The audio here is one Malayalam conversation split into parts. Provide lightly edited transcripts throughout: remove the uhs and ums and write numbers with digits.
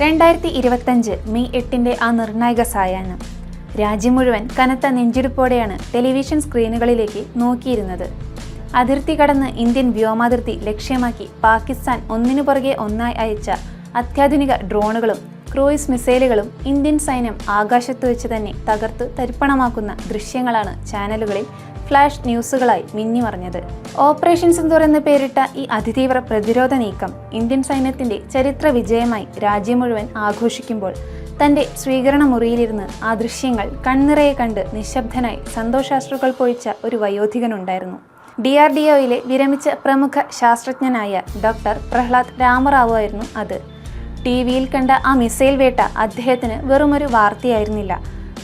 2025 മെയ് 8 ആ നിർണായക സായാഹ്നം രാജ്യം മുഴുവൻ കനത്ത നെഞ്ചിടിപ്പോടെയാണ് ടെലിവിഷൻ സ്ക്രീനുകളിലേക്ക് നോക്കിയിരുന്നത്. അതിർത്തി കടന്ന് ഇന്ത്യൻ വ്യോമാതിർത്തി ലക്ഷ്യമാക്കി പാകിസ്ഥാൻ ഒന്നിനു പുറകെ ഒന്നായി അയച്ച അത്യാധുനിക ഡ്രോണുകളും ക്രൂയിസ് മിസൈലുകളും ഇന്ത്യൻ സൈന്യം ആകാശത്ത് വെച്ച് തന്നെ തകർത്ത് തരിപ്പണമാക്കുന്ന ദൃശ്യങ്ങളാണ് ചാനലുകളിൽ ഫ്ലാഷ് ന്യൂസുകളായി മിന്നിമറഞ്ഞത്. ഓപ്പറേഷൻ സിന്ദൂർ എന്ന് പേരിട്ട ഈ അതിതീവ്ര പ്രതിരോധ നീക്കം ഇന്ത്യൻ സൈന്യത്തിന്റെ ചരിത്ര വിജയമായി രാജ്യം മുഴുവൻ ആഘോഷിക്കുമ്പോൾ തന്റെ സ്വീകരണ മുറിയിലിരുന്ന് ആ ദൃശ്യങ്ങൾ കൺനിറയെ കണ്ട് നിശബ്ദനായി സന്തോഷാശ്രുക്കൾ പൊഴിച്ച ഒരു വയോധികനുണ്ടായിരുന്നു. DRDOയിലെ വിരമിച്ച പ്രമുഖ ശാസ്ത്രജ്ഞനായ ഡോക്ടർ പ്രഹ്ലാദ് രാമറാവു ആയിരുന്നു അത്. TV-യിൽ കണ്ട ആ മിസൈൽ വേട്ട അദ്ദേഹത്തിന് വെറുമൊരു വാർത്തയായിരുന്നില്ല,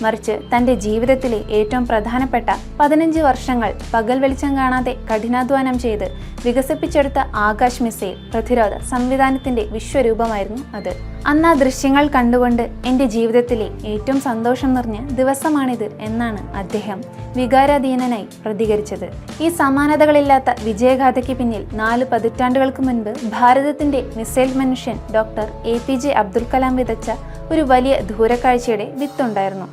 മറിച്ച് തൻ്റെ ജീവിതത്തിലെ ഏറ്റവും പ്രധാനപ്പെട്ട 15 വർഷങ്ങൾ പകൽ വെളിച്ചം കാണാതെ കഠിനാധ്വാനം ചെയ്ത് വികസിപ്പിച്ചെടുത്ത ആകാശ് മിസൈൽ പ്രതിരോധ സംവിധാനത്തിൻ്റെ വിശ്വരൂപമായിരുന്നു അത്. അന്ന് ആ ദൃശ്യങ്ങൾ കണ്ടുകൊണ്ട് എൻ്റെ ജീവിതത്തിലെ ഏറ്റവും സന്തോഷം നിറഞ്ഞ ദിവസമാണിത് എന്നാണ് അദ്ദേഹം വികാരാധീനനായി പ്രതികരിച്ചത്. ഈ സമാനതകളില്ലാത്ത വിജയഗാഥയ്ക്ക് പിന്നിൽ 4 പതിറ്റാണ്ടുകൾക്ക് മുൻപ് ഭാരതത്തിൻ്റെ മിസൈൽ മനുഷ്യൻ ഡോക്ടർ APJ അബ്ദുൽ കലാം വിതച്ച ഒരു വലിയ ദൂരക്കാഴ്ചയുടെ വിത്തുണ്ടായിരുന്നു.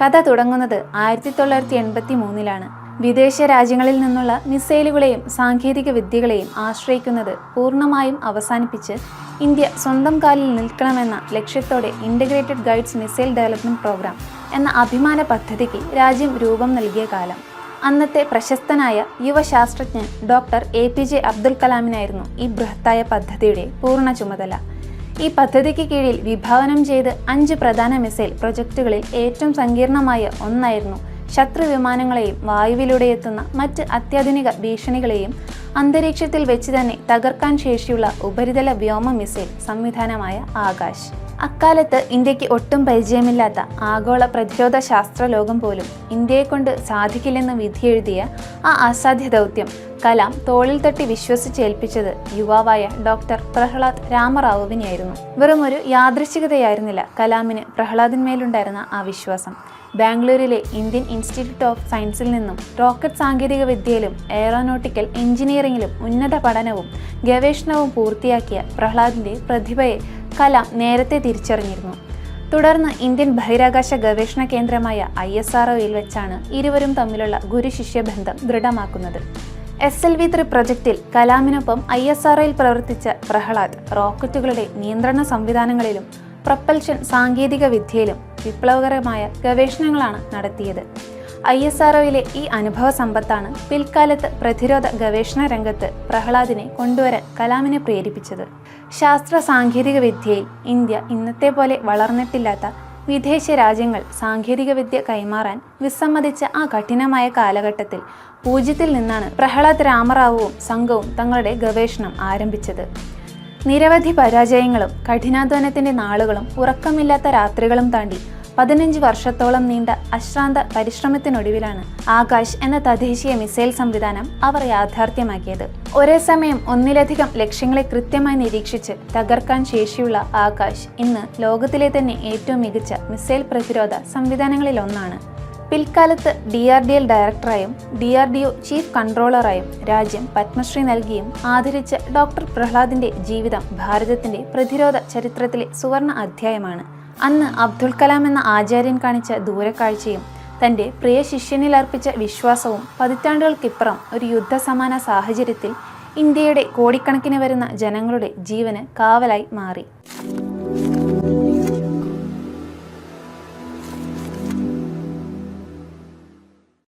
കഥ തുടങ്ങുന്നത് 1983-ലാണ്. വിദേശ രാജ്യങ്ങളിൽ നിന്നുള്ള മിസൈലുകളെയും സാങ്കേതിക വിദ്യകളെയും ആശ്രയിക്കുന്നത് പൂർണ്ണമായും അവസാനിപ്പിച്ച് ഇന്ത്യ സ്വന്തം കാലിൽ നിൽക്കണമെന്ന ലക്ഷ്യത്തോടെ integrated guides missile development programme എന്ന അഭിമാന പദ്ധതിക്ക് രാജ്യം രൂപം നൽകിയ കാലം. അന്നത്തെ പ്രശസ്തനായ യുവശാസ്ത്രജ്ഞൻ ഡോക്ടർ APJ അബ്ദുൽ കലാമിനായിരുന്നു ഈ ബൃഹത്തായ പദ്ധതിയുടെ പൂർണ്ണ ചുമതല. ഈ പദ്ധതിക്ക് കീഴിൽ വിഭാവനം ചെയ്ത് 5 പ്രധാന മിസൈൽ പ്രൊജക്റ്റുകളിൽ ഏറ്റവും സങ്കീർണമായ ഒന്നായിരുന്നു ശത്രു വിമാനങ്ങളെയും വായുവിലൂടെ എത്തുന്ന മറ്റ് അത്യാധുനിക ഭീഷണികളെയും അന്തരീക്ഷത്തിൽ വെച്ച് തന്നെ തകർക്കാൻ ശേഷിയുള്ള ഉപരിതല വ്യോമ മിസൈൽ സംവിധാനമായ ആകാശ്. അക്കാലത്ത് ഇന്ത്യക്ക് ഒട്ടും പരിചയമില്ലാത്ത ആഗോള പ്രതിരോധ ശാസ്ത്ര ലോകം പോലും ഇന്ത്യയെക്കൊണ്ട് സാധിക്കില്ലെന്ന് വിധിയെഴുതിയ ആ അസാധ്യ ദൗത്യം കലാം തോളിൽ തട്ടി വിശ്വസിച്ചേൽപ്പിച്ചത് യുവാവായ ഡോക്ടർ പ്രഹ്ലാദ് രാമറാവുവിനെയായിരുന്നു. വെറുമൊരു യാദൃശ്ചികതയായിരുന്നില്ല കലാമിന് പ്രഹ്ലാദിന്മേലുണ്ടായിരുന്ന ആ വിശ്വാസം. ബാംഗ്ലൂരിലെ ഇന്ത്യൻ ഇൻസ്റ്റിറ്റ്യൂട്ട് ഓഫ് സയൻസിൽ നിന്നും റോക്കറ്റ് സാങ്കേതിക വിദ്യയിലും എയറോനോട്ടിക്കൽ എഞ്ചിനീയറിംഗിലും ഉന്നത പഠനവും ഗവേഷണവും പൂർത്തിയാക്കിയ പ്രഹ്ലാദിന്റെ പ്രതിഭയെ കലാം നേരത്തെ തിരിച്ചറിഞ്ഞിരുന്നു. തുടർന്ന് ഇന്ത്യൻ ബഹിരാകാശ ഗവേഷണ കേന്ദ്രമായ ISROയിൽ വെച്ചാണ് ഇരുവരും തമ്മിലുള്ള ഗുരുശിഷ്യ ബന്ധം ദൃഢമാക്കുന്നത്. SLV-3 പ്രൊജക്റ്റിൽ കലാമിനൊപ്പം ISROയിൽ പ്രവർത്തിച്ച പ്രഹ്ലാദ് റോക്കറ്റുകളുടെ നിയന്ത്രണ സംവിധാനങ്ങളിലും പ്രൊപ്പൽഷൻ സാങ്കേതിക വിദ്യയിലും വിപ്ലവകരമായ ഗവേഷണങ്ങളാണ് നടത്തിയത്. ISROയിലെ ഈ അനുഭവ സമ്പത്താണ് പിൽക്കാലത്ത് പ്രതിരോധ ഗവേഷണ രംഗത്ത് പ്രഹ്ലാദിനെ കൊണ്ടുവരാൻ കലാമിനെ പ്രേരിപ്പിച്ചത്. ശാസ്ത്ര സാങ്കേതിക വിദ്യയിൽ ഇന്ത്യ ഇന്നത്തെ പോലെ വളർന്നിട്ടില്ലാത്ത വിദേശ രാജ്യങ്ങൾ സാങ്കേതിക വിദ്യ കൈമാറാൻ വിസമ്മതിച്ച ആ കഠിനമായ കാലഘട്ടത്തിൽ 0-ൽ നിന്നാണ് പ്രഹ്ലാദ് രാമറാവുവും സംഘവും തങ്ങളുടെ ഗവേഷണം ആരംഭിച്ചത്. നിരവധി പരാജയങ്ങളും കഠിനാധ്വാനത്തിൻ്റെ നാളുകളും ഉറക്കമില്ലാത്ത രാത്രികളും താണ്ടി 15 വർഷത്തോളം നീണ്ട അശ്രാന്ത പരിശ്രമത്തിനൊടുവിലാണ് ആകാശ് എന്ന തദ്ദേശീയ മിസൈൽ സംവിധാനം അവർ യാഥാർത്ഥ്യമാക്കിയത്. ഒരേ സമയം ഒന്നിലധികം ലക്ഷ്യങ്ങളെ കൃത്യമായി നിരീക്ഷിച്ച് തകർക്കാൻ ശേഷിയുള്ള ആകാശ് ഇന്ന് ലോകത്തിലെ തന്നെ ഏറ്റവും മികച്ച മിസൈൽ പ്രതിരോധ സംവിധാനങ്ങളിലൊന്നാണ്. പിൽക്കാലത്ത് DRDL ഡയറക്ടറായും DRDO ചീഫ് കൺട്രോളറായും രാജ്യം പത്മശ്രീ നൽകിയും ആദരിച്ച ഡോക്ടർ പ്രഹ്ലാദിന്റെ ജീവിതം ഭാരതത്തിന്റെ പ്രതിരോധ ചരിത്രത്തിലെ സുവർണ അധ്യായമാണ്. അന്ന് അബ്ദുൽ കലാം എന്ന ആചാര്യൻ കാണിച്ച ദൂരക്കാഴ്ചയും തൻ്റെ പ്രിയ ശിഷ്യനിൽ അർപ്പിച്ച വിശ്വാസവും പതിറ്റാണ്ടുകൾക്കിപ്പുറം ഒരു യുദ്ധസമാന സാഹചര്യത്തിൽ ഇന്ത്യയുടെ കോടിക്കണക്കിന് വരുന്ന ജനങ്ങളുടെ ജീവന് കാവലായി മാറി.